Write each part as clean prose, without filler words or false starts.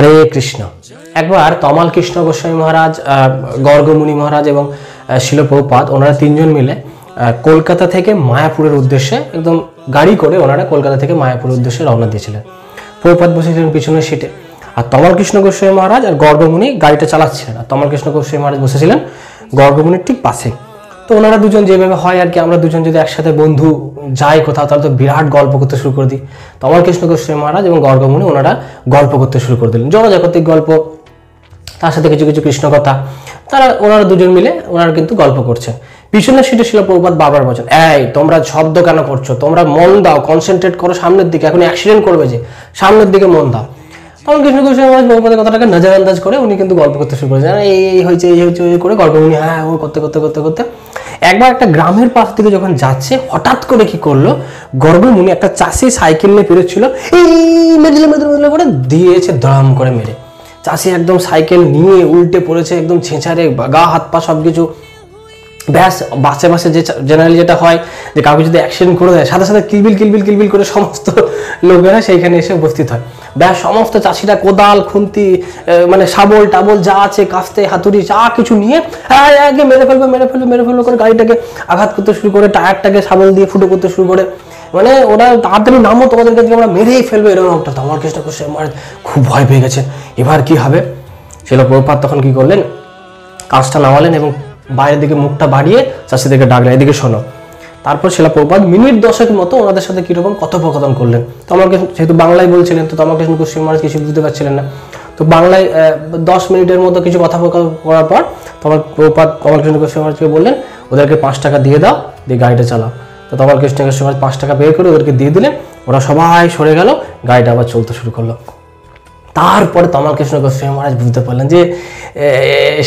হরে কৃষ্ণ। একবার তমাল কৃষ্ণ গোস্বামী মহারাজ, গর্গমুনি মহারাজ এবং শিল প্রভুপাদ ওনারা তিনজন মিলে কলকাতা থেকে মায়াপুরের উদ্দেশ্যে একদম গাড়ি করে ওনারা কলকাতা থেকে মায়াপুরের উদ্দেশ্যে রওনা দিয়েছিলেন। প্রভুপাদ বসেছিলেন পিছনের সিটে, আর তমাল কৃষ্ণ গোস্বামী মহারাজ আর গর্গমুনি গাড়িটা চালাচ্ছিলেন, আর তমাল কৃষ্ণ গোস্বামী মহারাজ বসেছিলেন গর্গমুনির ঠিক পাশে। তো ওনারা দুজন যেভাবে হয় আর কি, আমরা দুজন যদি একসাথে বন্ধু যাই কোথাও তাহলে তো বিরাট গল্প করতে শুরু করে দিই। তমাল কৃষ্ণ গোস্বামী মহারাজ এবং গর্গমুনি ওনারা গল্প করতে শুরু করে দিলেন, জনজাগতিক গল্প, তার সাথে কিছু কিছু কৃষ্ণ কথা। ওনারা দুজন মিলে ওনারা কিন্তু গল্প করছে। পিছনের সিটে শিল প্রভুপাদ বারবার বলছেন, এই তোমরা শব্দ কেন করছো, তোমরা মন দাও, কনসেন্ট্রেট করো সামনের দিকে, এখন অ্যাক্সিডেন্ট করবে যে, সামনের দিকে মন দাও। তখন কৃষ্ণ গোস্বামী মহারাজ প্রভুপাদের কথাটাকে নজরআন্দাজ করে উনি কিন্তু গল্প করতে শুরু করেছেন, এই হয়েছে এই করে গর্গমুনি হ্যাঁ ও করতে করতে করতে করতে একবার একটা গ্রামের পাশ থেকে যখন যাচ্ছে, হঠাৎ করে কি করলো, গর্গমুনি একটা চাষি সাইকেল নিয়ে পেরোচ্ছিল, এই মেদলে করে দিয়েছে দড়াম করে মেরে। চাষি একদম সাইকেল নিয়ে উল্টে পড়েছে, একদম ছেঁচারে, গা হাত পা সবকিছু ব্যাস। বাসে বাসে যে জেনারেলি যেটা হয় যে কাউকে যদি অ্যাক্সিডেন্ট করে দেয়, সাথে সাথে কিলবিল করে সমস্ত লোকেরা সেইখানে এসে উপস্থিত হয়। ব্যাস সমস্ত চাষিরা কোদাল খুন্তি মানে শাবল টাবল যা আছে, কাস্তে হাতুড়ি যা কিছু নিয়ে আগে মেরে ফেলবো করে গাড়িটাকে আঘাত করতে শুরু করে, টায়ারটাকে শাবল দিয়ে ফুটো করতে শুরু করে, মানে ওরা তাড়াতাড়ি নামো, তোমাদের কাছে আমরা মেরেই ফেলবো এরকম একটা। আমার কেসটা করছে, আমার খুব ভয় পেয়ে গেছে, এবার কি হবে। শিল প্রভুপাদ তখন কি করলেন, কাজটা নামালেন এবং বাইরের দিকে মুখটা বাড়িয়ে চাষিদেরকে ডাকলেন, এদিকে শোনো। তারপর শিল প্রভুপাদ মিনিট 10 মতো ওনাদের সাথে কিরকম কথোপকথন করলেন। তো আমাকে যেহেতু বাংলায় বলছিলেন, তো আমাকে গোস্বামী মহারাজ কিছু বুঝতে পারছিলেন না, তো বাংলায় 10 মিনিটের মতো কিছু কথোপকথন করার পর তমাল প্রভুপাদ তমাল কৃষ্ণ গোস্বামী মহারাজকে বললেন, ওদেরকে 5 টাকা দিয়ে দাও, দিয়ে গাড়িটা চালাও। তো তমাল কৃষ্ণ গোস্বামী মহারাজ 5 টাকা বের করে ওদেরকে দিয়ে দিলেন, ওরা সবাই সরে গেল, গাড়িটা আবার চলতে শুরু করলো। তারপরে তমাল কৃষ্ণ গোস্বামী মহারাজ বুঝতে পারলেন যে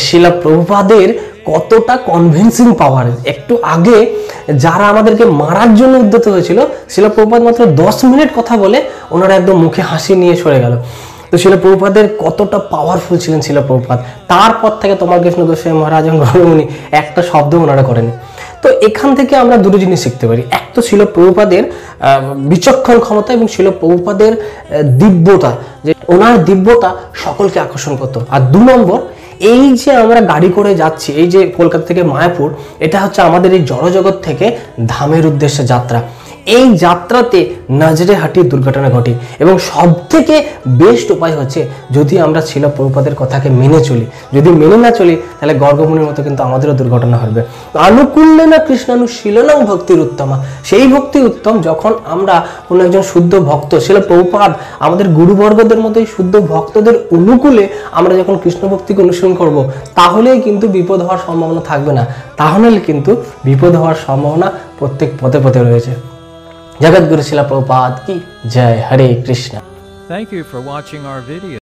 শিল প্রভুপাদের কতটা কনভিন্সিং পাওয়ার। একটু আগে যারা আমাদেরকে মারার জন্য উদ্যত হয়েছিল, শিল প্রভুপাদ মাত্র 10 মিনিট কথা বলে ওনারা একদম মুখে হাসি নিয়ে সরে গেল। তো শিল প্রভুপাদের কতটা পাওয়ারফুল ছিলেন শিল প্রভুপাদ। তারপর থেকে তমাল কৃষ্ণ গোস্বামী মহারাজ এবং গর্গমুনি একটা শব্দ ওনারা করেনি। তো এখান থেকে আমরা দুটো জিনিস শিখতে পারি, এক তো শিল প্রভুপাদের বিচক্ষণ ক্ষমতা এবং শিল প্রভুপাদের দিব্যতা, যে ওনার দিব্যতা সকলকে আকর্ষণ করতো। আর 2 নম্বর, এই যে আমরা গাড়ি করে যাচ্ছি, এই যে কলকাতা থেকে মায়াপুর, এটা হচ্ছে আমাদের এই জড়জগৎ থেকে ধামের উদ্দেশ্যে যাত্রা। এই যাত্রাতে নজরে হাঁটি দুর্ঘটনা ঘটে, এবং সব থেকে বেস্ট উপায় হচ্ছে যদি আমরা শিল প্রভুপাদের কথাকে মেনে চলি। যদি মেনে না চলি তাহলে গর্গমুনির মতো কিন্তু আমাদেরও দুর্ঘটনা হবে। আনুকূল্যে না কৃষ্ণানুশীলনং ভক্তির উত্তমা, সেই ভক্তি উত্তম যখন আমরা কোনো একজন শুদ্ধ ভক্ত, শিল প্রভুপাদ আমাদের গুরুবর্গদের মতোই শুদ্ধ ভক্তদের অনুকূলে আমরা যখন কৃষ্ণ ভক্তিকে অনুসরণ করব, তাহলেই কিন্তু বিপদ হওয়ার সম্ভাবনা থাকবে না। তাহলে কিন্তু বিপদ হওয়ার সম্ভাবনা প্রত্যেক পদে পদে রয়েছে। जगद्गुरु शिल प्रभुपाद की जय। हरे Krishna. Thank you for watching our video.